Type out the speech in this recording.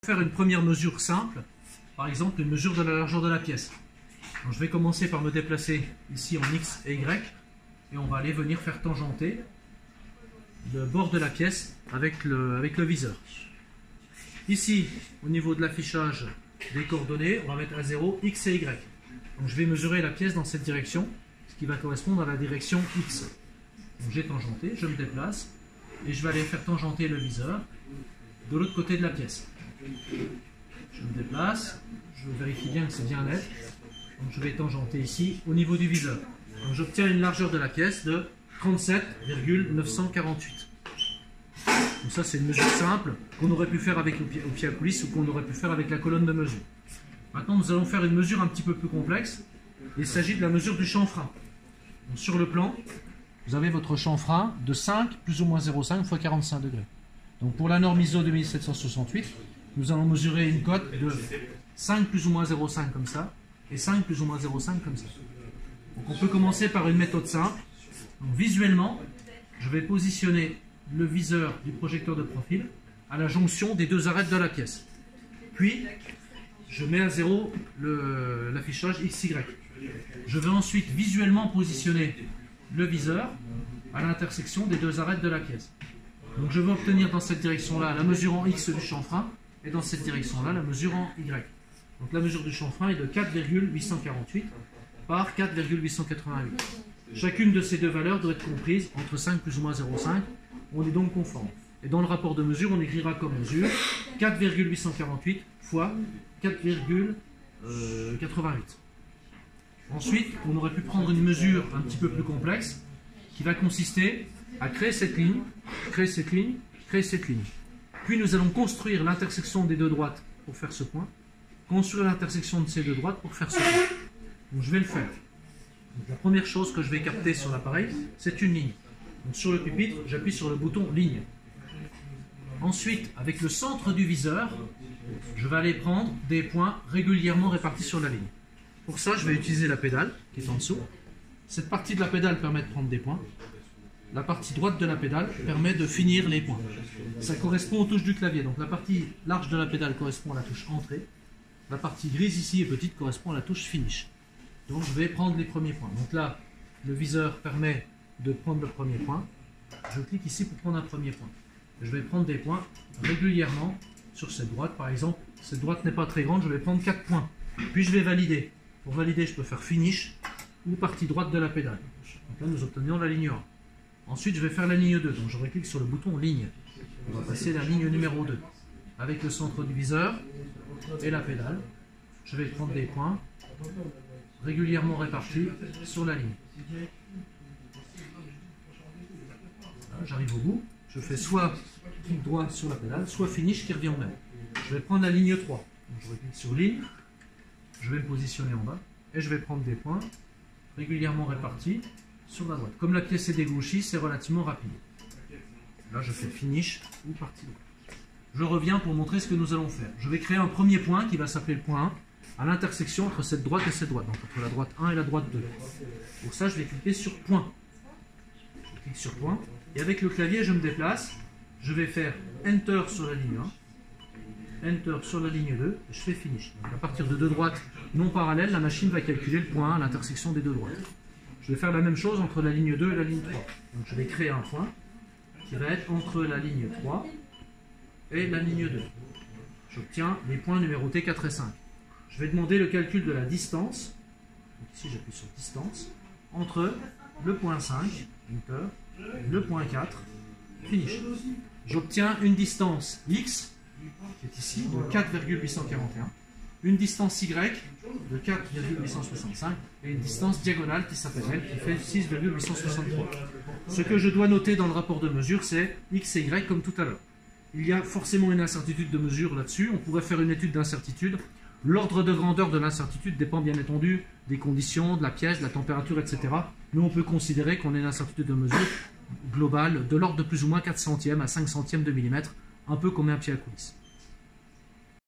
Faire une première mesure simple, par exemple une mesure de la largeur de la pièce. Donc, je vais commencer par me déplacer ici en X et Y et on va aller venir faire tangenter le bord de la pièce avec le viseur. Ici, au niveau de l'affichage des coordonnées, on va mettre à 0 X et Y. Donc je vais mesurer la pièce dans cette direction, ce qui va correspondre à la direction X. Donc j'ai tangenté, je me déplace et je vais aller faire tangenter le viseur de l'autre côté de la pièce. Je me déplace, je vérifie bien que c'est bien net. Donc je vais tangenter ici au niveau du viseur. Donc j'obtiens une largeur de la pièce de 37,948. Donc ça c'est une mesure simple qu'on aurait pu faire avec le pied à coulisse ou qu'on aurait pu faire avec la colonne de mesure. Maintenant nous allons faire une mesure un petit peu plus complexe. Il s'agit de la mesure du chanfrein. Donc, sur le plan, vous avez votre chanfrein de 5 plus ou moins 0,5 x 45 degrés. Donc pour la norme ISO 2768, nous allons mesurer une cote de 5 plus ou moins 0,5 comme ça et 5 plus ou moins 0,5 comme ça. Donc on peut commencer par une méthode simple. Donc, visuellement, je vais positionner le viseur du projecteur de profil à la jonction des deux arêtes de la pièce. Puis, je mets à 0 l'affichage XY. Je vais ensuite visuellement positionner le viseur à l'intersection des deux arêtes de la pièce. Donc je vais obtenir dans cette direction-là la mesure en X du chanfrein et dans cette direction-là la mesure en Y. Donc la mesure du chanfrein est de 4,848 par 4,888. Chacune de ces deux valeurs doit être comprise entre 5 plus ou moins 0,5. On est donc conforme. Et dans le rapport de mesure, on écrira comme mesure 4,848 fois 4,88. Ensuite, on aurait pu prendre une mesure un petit peu plus complexe qui va consister à créer cette ligne, créer cette ligne, créer cette ligne. Puis nous allons construire l'intersection des deux droites pour faire ce point, construire l'intersection de ces deux droites pour faire ce point. Donc je vais le faire. Donc, la première chose que je vais capter sur l'appareil, c'est une ligne. Donc sur le pupitre, j'appuie sur le bouton ligne. Ensuite, avec le centre du viseur, je vais aller prendre des points régulièrement répartis sur la ligne. Pour ça, je vais utiliser la pédale qui est en dessous. Cette partie de la pédale permet de prendre des points. La partie droite de la pédale permet de finir les points. Ça correspond aux touches du clavier. Donc la partie large de la pédale correspond à la touche entrée. La partie grise ici et petite correspond à la touche finish. Donc je vais prendre les premiers points. Donc là, le viseur permet de prendre le premier point. Je clique ici pour prendre un premier point. Je vais prendre des points régulièrement sur cette droite. Par exemple, cette droite n'est pas très grande, je vais prendre 4 points. Puis je vais valider. Pour valider, je peux faire finish ou partie droite de la pédale. Donc là, nous obtenions la ligne 1. Ensuite, je vais faire la ligne 2. Donc je reclique sur le bouton ligne. On va passer la ligne numéro 2. Avec le centre du viseur et la pédale, je vais prendre des points régulièrement répartis sur la ligne. J'arrive au bout. Je fais soit clic droit sur la pédale, soit finish qui revient au même. Je vais prendre la ligne 3. Donc je reclique sur ligne. Je vais me positionner en bas et je vais prendre des points régulièrement répartis sur la droite. Comme la pièce est dégauchie, c'est relativement rapide. Là, je fais finish ou partie droite. Je reviens pour montrer ce que nous allons faire. Je vais créer un premier point qui va s'appeler le point 1 à l'intersection entre cette droite et cette droite, donc entre la droite 1 et la droite 2. Pour ça, je vais cliquer sur point. Je clique sur point et avec le clavier, je me déplace. Je vais faire Enter sur la ligne 1. Enter sur la ligne 2, et je fais finish. Donc à partir de deux droites non parallèles, la machine va calculer le point 1 à l'intersection des deux droites. Je vais faire la même chose entre la ligne 2 et la ligne 3. Donc je vais créer un point qui va être entre la ligne 3 et la ligne 2. J'obtiens les points numérotés 4 et 5. Je vais demander le calcul de la distance. Donc ici j'appuie sur distance entre le point 5, Enter, et le point 4, finish. J'obtiens une distance X qui est ici, de 4,841, une distance Y de 4,865 et une distance diagonale qui s'appelle L qui fait 6,863. Ce que je dois noter dans le rapport de mesure, c'est X et Y comme tout à l'heure. Il y a forcément une incertitude de mesure là-dessus, on pourrait faire une étude d'incertitude. L'ordre de grandeur de l'incertitude dépend bien entendu des conditions, de la pièce, de la température, etc. Mais on peut considérer qu'on a une incertitude de mesure globale de l'ordre de plus ou moins 4 centièmes à 5 centièmes de millimètre, un peu comme un pied à coulisse.